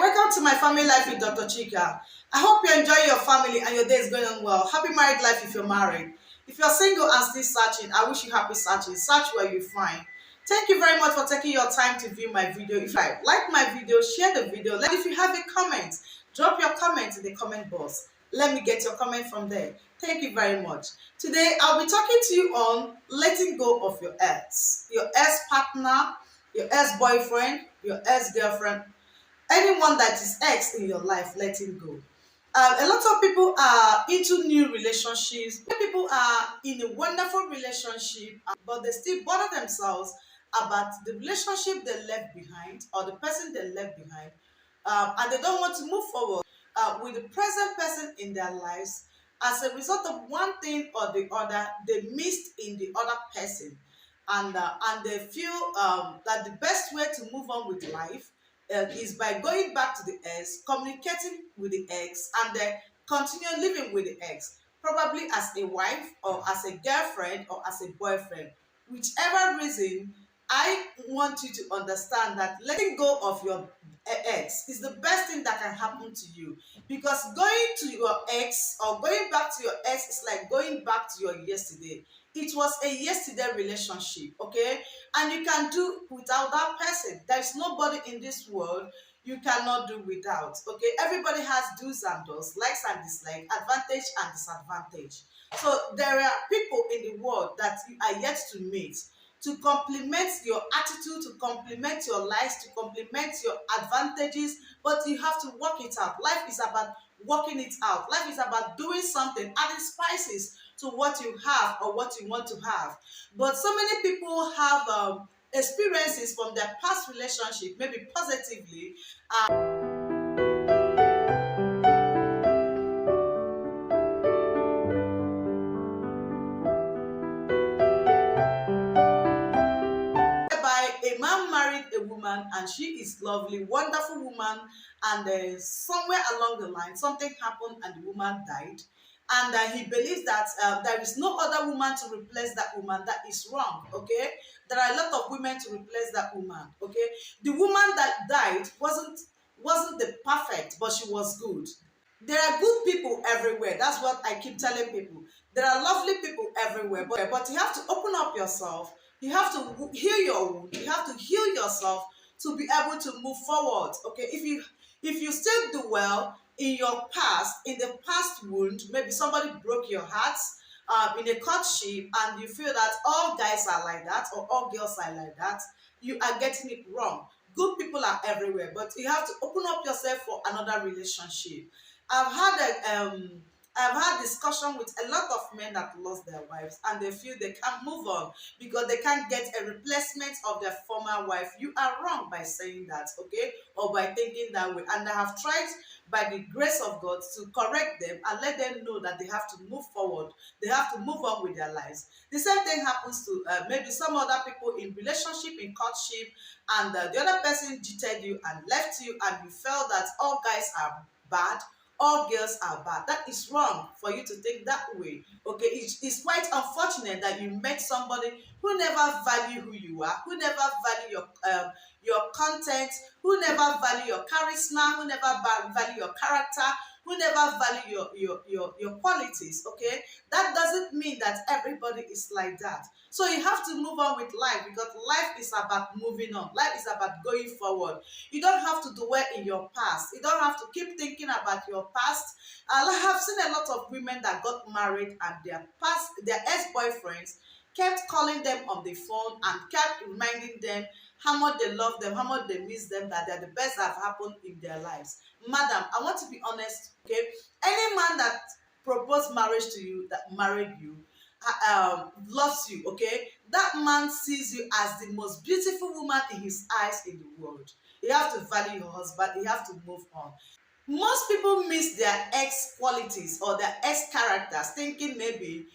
welcome to my family life with Dr. Chika. I hope you enjoy your family and your day is going on well. Happy married life if you're married. If you're single and still searching, I wish you happy searching. Search where you find. Thank you very much for taking your time to view my video. If you like my video, share the video. If you have a comment, drop your comment in the comment box. Let me get your comment from there. Thank you very much. Today, I'll be talking to you on letting go of your ex-partner, your ex-boyfriend, your ex-girlfriend, anyone that is ex in your life, letting go. A lot of people are into new relationships. People are in a wonderful relationship, but they still bother themselves about the relationship they left behind or the person they left behind, and they don't want to move forward with the present person in their lives. As a result of one thing or the other, they missed in the other person, and they feel that the best way to move on with life is by going back to the ex, communicating with the ex, and then continue living with the ex, probably as a wife or as a girlfriend or as a boyfriend. Whichever reason, I want you to understand that letting go of your ex is the best thing that can happen to you, because going to your ex or going back to your ex is like going back to your yesterday. It was a yesterday relationship, okay? And you can do without that person. There's nobody in this world you cannot do without, okay? Everybody has do's and don'ts, likes and dislikes, advantage and disadvantage. So there are people in the world that you are yet to meet to complement your attitude, to complement your lives, to complement your advantages, but you have to work it out. Life is about working it out. Life is about doing something, adding spices to what you have or what you want to have. But so many people have experiences from their past relationship, maybe positively, whereby a man married a woman and she is lovely, wonderful woman, and somewhere along the line something happened and the woman died, and he believes that there is no other woman to replace that woman. That is wrong, okay? There are a lot of women to replace that woman, okay? The woman that died wasn't the perfect, but she was good. There are good people everywhere. That's what I keep telling people. There are lovely people everywhere, but you have to open up yourself. You have to heal your wound. You have to heal yourself to be able to move forward. Okay, if you still do well in your past, in the past wound, maybe somebody broke your heart in a courtship, and you feel that all guys are like that or all girls are like that, you are getting it wrong. Good people are everywhere, but you have to open up yourself for another relationship. I've had I've had discussion with a lot of men that lost their wives and they feel they can't move on because they can't get a replacement of their former wife. You are wrong by saying that, okay, or by thinking that way. And I have tried by the grace of God to correct them and let them know that they have to move forward. They have to move on with their lives. The same thing happens to maybe some other people in relationship, in courtship, and the other person cheated you and left you, and you felt that all guys are bad, all girls are bad. That is wrong for you to think that way, okay? It's quite unfortunate that you met somebody who never value who you are, who never value your content, who never value your charisma, who never value your character, who never value your qualities, okay? That doesn't mean that everybody is like that. So you have to move on with life, because life is about moving on. Life is about going forward. You don't have to dwell in your past. You don't have to keep thinking about your past. I have seen a lot of women that got married and their ex-boyfriends kept calling them on the phone and kept reminding them how much they love them, how much they miss them, that they're the best that have happened in their lives. Madam, I want to be honest, okay? Any man that proposed marriage to you, that married you, loves you, okay? That man sees you as the most beautiful woman in his eyes in the world. You have to value your husband. You have to move on. Most people miss their ex qualities or their ex characters, thinking maybe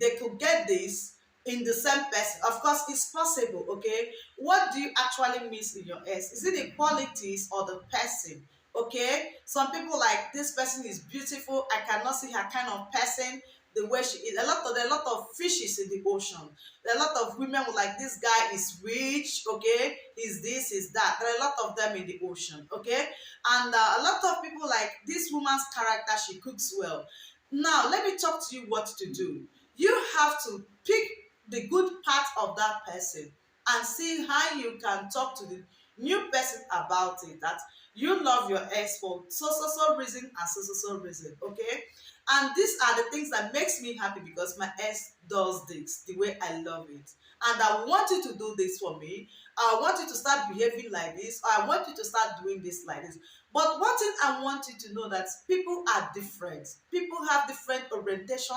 they could get this in the same person. Of course, it's possible, okay? What do you actually miss in your ex? Is it the qualities or the person? Okay, some people like, this person is beautiful, I cannot see her kind of person, the way she is. There are a lot of fishes in the ocean. There are a lot of women who like, this guy is rich, okay, is this, is that. There are a lot of them in the ocean, okay. And a lot of people like, this woman's character, she cooks well. Now let me talk to you what to do. You have to pick the good part of that person and see how you can talk to the new person about it, that you love your ex for so reason and so reason, okay. And these are the things that makes me happy, because my ex does this the way I love it, and I want you to do this for me. I want you to start behaving like this, or I want you to start doing this like this. But one thing I want you to know, that people are different. People have different orientation.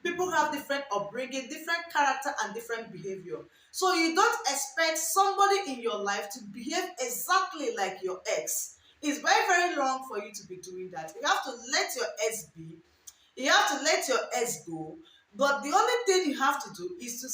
People have different upbringing, different character, and different behavior. So you don't expect somebody in your life to behave exactly like your ex. It's very wrong for you to be doing that. You have to let your ex be. You have to let your ex go. But the only thing you have to do is to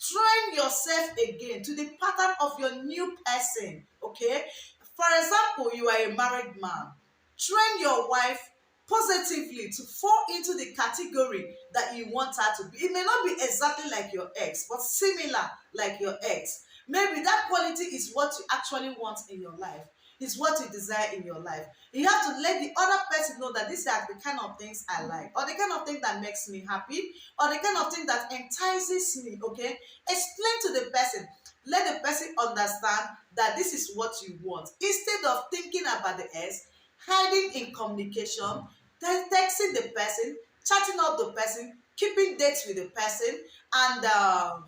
train yourself again to the pattern of your new person. Okay? For example, you are a married man. Train your wife positively to fall into the category that you want her to be. It may not be exactly like your ex, but similar like your ex. Maybe that quality is what you actually want in your life. It's what you desire in your life. You have to let the other person know that these are the kind of things I like, or the kind of thing that makes me happy, or the kind of thing that entices me, okay? Explain to the person. Let the person understand that this is what you want. Instead of thinking about the ex, hiding in communication, texting the person, chatting up the person, keeping dates with the person, and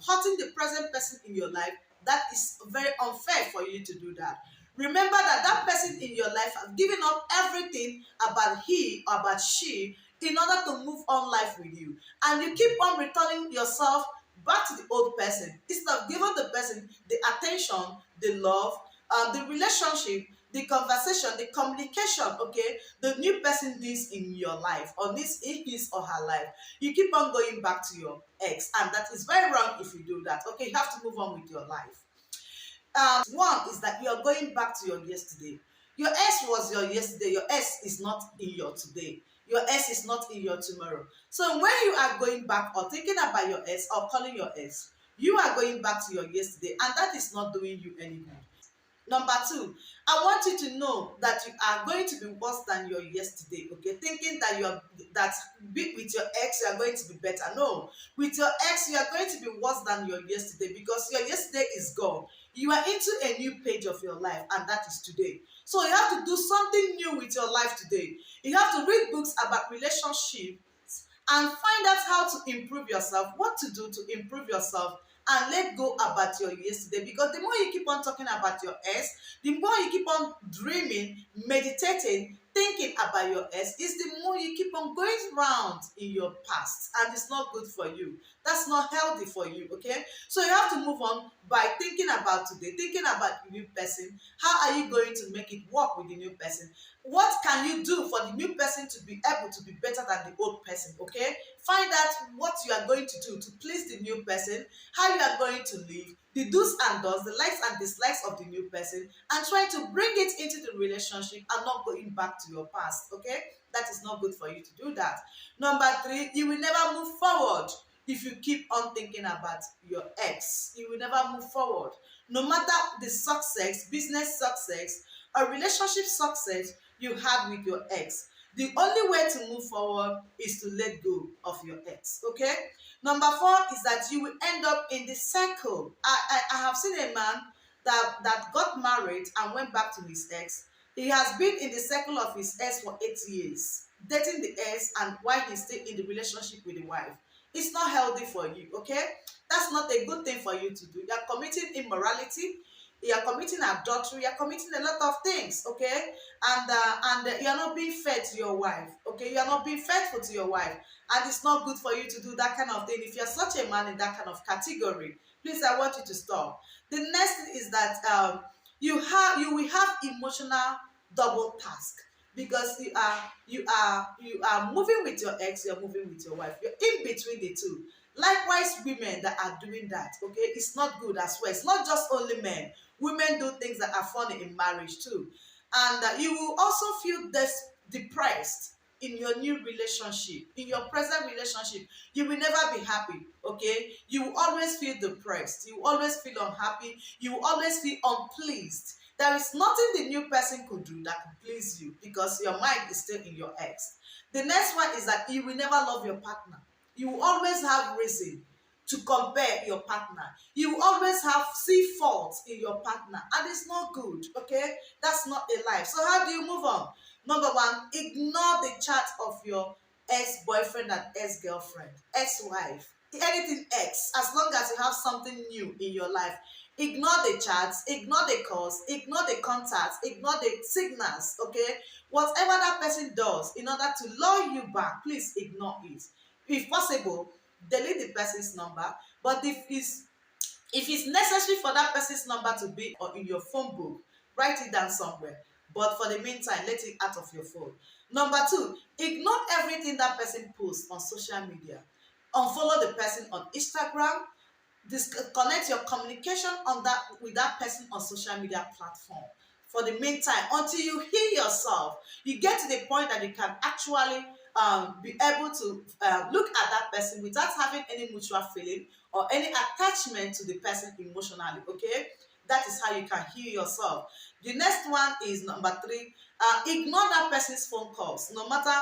hurting the present person in your life, that is very unfair for you to do that. Remember that that person in your life has given up everything about he or about she in order to move on life with you. And you keep on returning yourself back to the old person instead of giving the person the attention, the love, the relationship, the conversation, the communication, okay, the new person needs in your life, or needs in his or her life. You keep on going back to your ex, and that is very wrong if you do that. Okay, you have to move on with your life. One is that you are going back to your yesterday. Your ex was your yesterday. Your ex is not in your today. Your ex is not in your tomorrow. So when you are going back or thinking about your ex or calling your ex, you are going back to your yesterday, and that is not doing you any good. Number two, I want you to know that you are going to be worse than your yesterday, okay? Thinking that with your ex, you are going to be better. No, with your ex, you are going to be worse than your yesterday, because your yesterday is gone. You are into a new page of your life, and that is today. So you have to do something new with your life today. You have to read books about relationships and find out how to improve yourself, what to do to improve yourself, and let go about your yesterday. Because the more you keep on talking about your ex, the more you keep on dreaming, meditating, thinking about your ex, is the more you keep on going round in your past, and it's not good for you. That's not healthy for you, okay? So you have to move on by thinking about today, thinking about the new person. How are you going to make it work with the new person? What can you do for the new person to be able to be better than the old person, okay? Find out what you are going to do to please the new person, how you are going to live, the do's and don'ts, the likes and dislikes of the new person, and try to bring it into the relationship and not going back to your past, okay? That is not good for you to do that. Number three, you will never move forward if you keep on thinking about your ex. You will never move forward. No matter the success, business success, or relationship success you had with your ex, the only way to move forward is to let go of your ex, okay? Number four is that you will end up in the cycle. I have seen a man that got married and went back to his ex. He has been in the cycle of his ex for 8 years, dating the ex, and while he's still in the relationship with the wife. It's not healthy for you, okay? That's not a good thing for you to do. You are committing immorality, you are committing adultery, you are committing a lot of things, okay? And you are not being fair to your wife, okay? You are not being faithful to your wife, and it's not good for you to do that kind of thing. If you are such a man in that kind of category, please, I want you to stop. The next thing is that you will have emotional double task, because you are moving with your ex, you're moving with your wife, you're in between the two. Likewise, women that are doing that, okay, it's not good as well. It's not just only men. Women do things that are funny in marriage too. And you will also feel depressed in your new relationship, in your present relationship, you will never be happy, okay? You will always feel depressed. You will always feel unhappy. You will always feel unpleased. There is nothing the new person could do that could please you because your mind is still in your ex. The next one is that you will never love your partner. You will always have reason to compare your partner. You will always have see faults in your partner, and it's not good, okay? That's not a life. So how do you move on? Number one, ignore the chat of your ex-boyfriend and ex-girlfriend, ex-wife, anything ex, as long as you have something new in your life. Ignore the chats, ignore the calls, ignore the contacts, ignore the signals, okay? Whatever that person does in order to lure you back, please ignore it. If possible, delete the person's number. But if it's necessary for that person's number to be or in your phone book, write it down somewhere. But for the meantime, let it out of your phone. Number two, ignore everything that person posts on social media. Unfollow the person on Instagram. Disconnect your communication on that with that person on social media platform for the meantime until you heal yourself. You get to the point that you can actually be able to look at that person without having any mutual feeling or any attachment to the person emotionally, okay? That is how you can heal yourself. The next one is number three, ignore that person's phone calls. No matter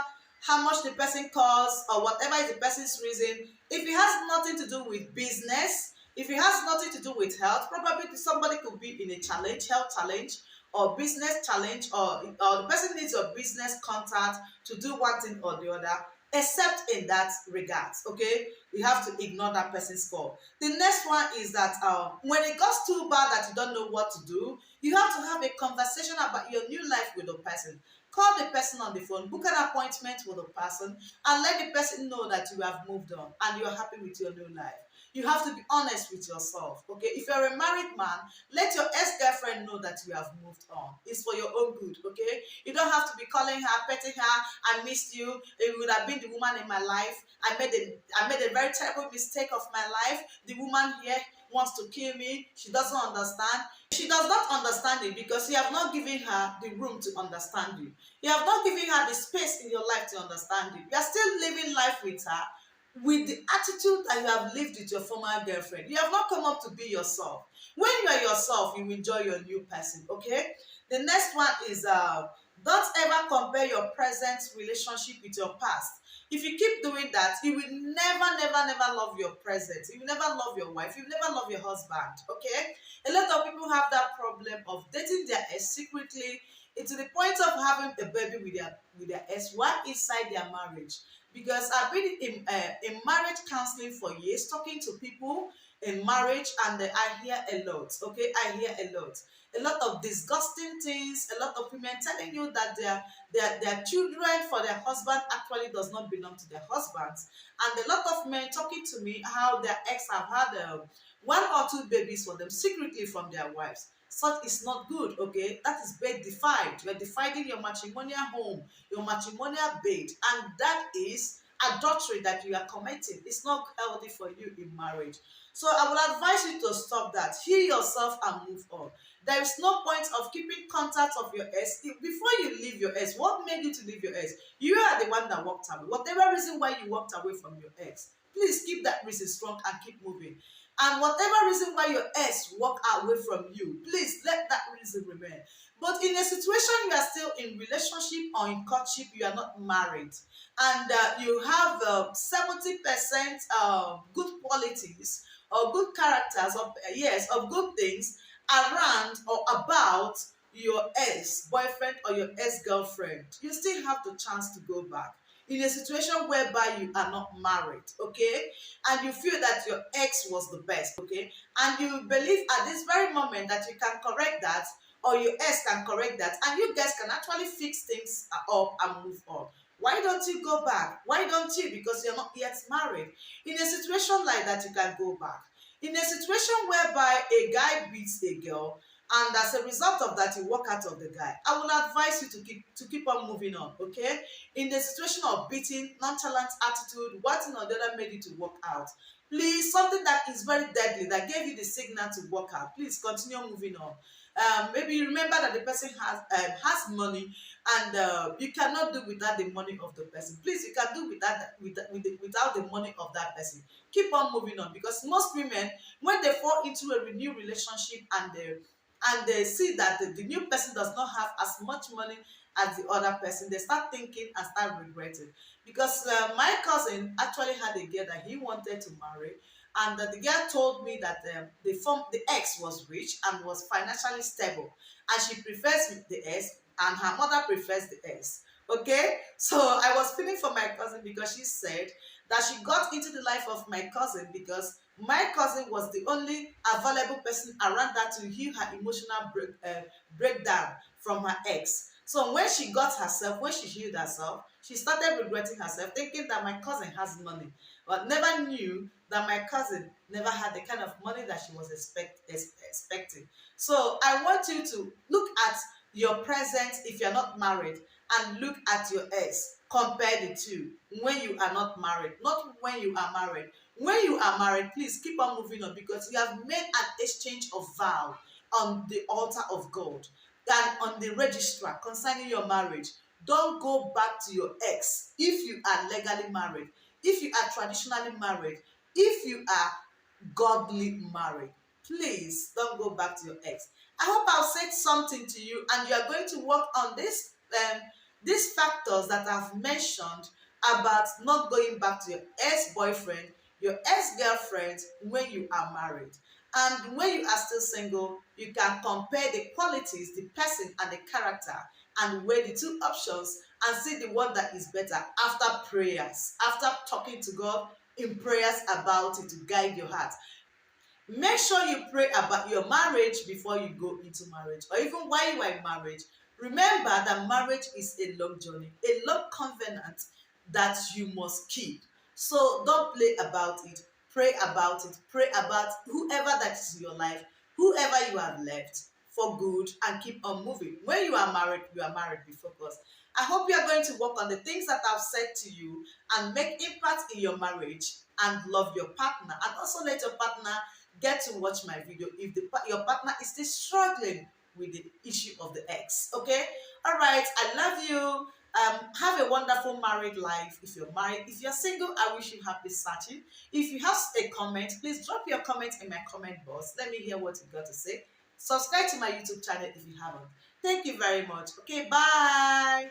how much the person calls or whatever is the person's reason, if it has nothing to do with business, if it has nothing to do with health, probably somebody could be in a challenge, health challenge, or business challenge, or the person needs your business contact to do one thing or the other, except in that regards, okay? You have to ignore that person's call. The next one is that when it goes too bad that you don't know what to do, you have to have a conversation about your new life with the person. Call the person on the phone, book an appointment with the person, and let the person know that you have moved on and you're happy with your new life. You have to be honest with yourself, okay? If you're a married man, let your ex-girlfriend know that you have moved on. It's for your own good, okay? You don't have to be calling her, petting her, I missed you, it would have been the woman in my life. I made a very terrible mistake of my life. The woman here wants to kill me. She doesn't understand. She does not understand it because you have not given her the room to understand you. You have not given her the space in your life to understand you. You are still living life with her with the attitude that you have lived with your former girlfriend. You have not come up to be yourself. When you are yourself, you enjoy your new person, okay? The next one is don't ever compare your present relationship with your past. If you keep doing that, you will never love your present. You will never love your wife. You will never love your husband, okay? A lot of people have that problem of dating their ex secretly to the point of having a baby with their ex while inside their marriage. Because I've been in marriage counseling for years, talking to people in marriage, and I hear a lot, okay? I hear a lot of disgusting things, a lot of women telling you that their children for their husband actually does not belong to their husbands, and a lot of men talking to me how their ex have had one or two babies for them secretly from their wives. Such is not good, okay? That is bed defied. You are defiding your matrimonial home, your matrimonial bed, and that is adultery that you are committing. It's not healthy for you in marriage. So I would advise you to stop that. Heal yourself and move on. There is no point of keeping contact of your ex. Before you leave your ex, what made you to leave your ex? You are the one that walked away. Whatever reason why you walked away from your ex, please keep that reason strong and keep moving. And whatever reason why your ex walk away from you, please let that reason remain. But in a situation you are still in relationship or in courtship, you are not married, and you have 70% good qualities or good characters of yes of good things around or about your ex boyfriend or your ex girlfriend, you still have the chance to go back in a situation whereby you are not married, okay? And you feel that your ex was the best, okay? And you believe at this very moment that you can correct that, or your ex can correct that, and you guys can actually fix things up and move on. Why don't you go back? Why don't you? Because you're not yet married. In a situation like that, you can go back. In a situation whereby a guy beats a girl, and as a result of that, you walk out of the guy, I will advise you to keep on moving on, okay? In the situation of beating, nonchalant attitude, one thing or the other made you to walk out. Please, something that is very deadly, that gave you the signal to walk out, please continue moving on. Maybe you remember that the person has money, and you cannot do without the money of the person. Please, you can do without the money of that person. Keep on moving on, because most women, when they fall into a renewed relationship, and they see that the new person does not have as much money as the other person, they start thinking and start regretting. Because my cousin actually had a girl that he wanted to marry, and the girl told me that the ex was rich and was financially stable, and she prefers the ex, and her mother prefers the ex. Okay, so I was feeling for my cousin, because she said that she got into the life of my cousin because my cousin was the only available person around her to heal her emotional breakdown from her ex. So when she healed herself, she started regretting herself, thinking that my cousin has money, but never knew that my cousin never had the kind of money that she was expecting. So I want you to look at your present if you're not married, and look at your ex. Compare the two when you are not married, not when you are married. When you are married, please keep on moving on, because you have made an exchange of vow on the altar of God and on the registrar concerning your marriage. Don't go back to your ex if you are legally married, if you are traditionally married, if you are godly married. Please don't go back to your ex. I hope I've said something to you, and you are going to work on these factors that I've mentioned about not going back to your ex-boyfriend, your ex-girlfriend when you are married. And when you are still single, you can compare the qualities, the person, and the character, and weigh the two options and see the one that is better after prayers, after talking to God in prayers about it to guide your heart. Make sure you pray about your marriage before you go into marriage, or even while you are in marriage. Remember that marriage is a long journey, a long covenant that you must keep. So don't play about it. Pray about it. Pray about whoever that is in your life, whoever you have left for good, and keep on moving. When you are married, be focused. I hope you are going to work on the things that I've said to you and make impact in your marriage, and love your partner, and also let your partner get to watch my video if your partner is still struggling with the issue of the ex. Okay, all right, I love you. Have a wonderful married life. If you're married, if you're single, I wish you happy searching. If you have a comment, please drop your comment in my comment box. Let me hear what you got to say. Subscribe to my YouTube channel if you haven't. Thank you very much. Okay, bye.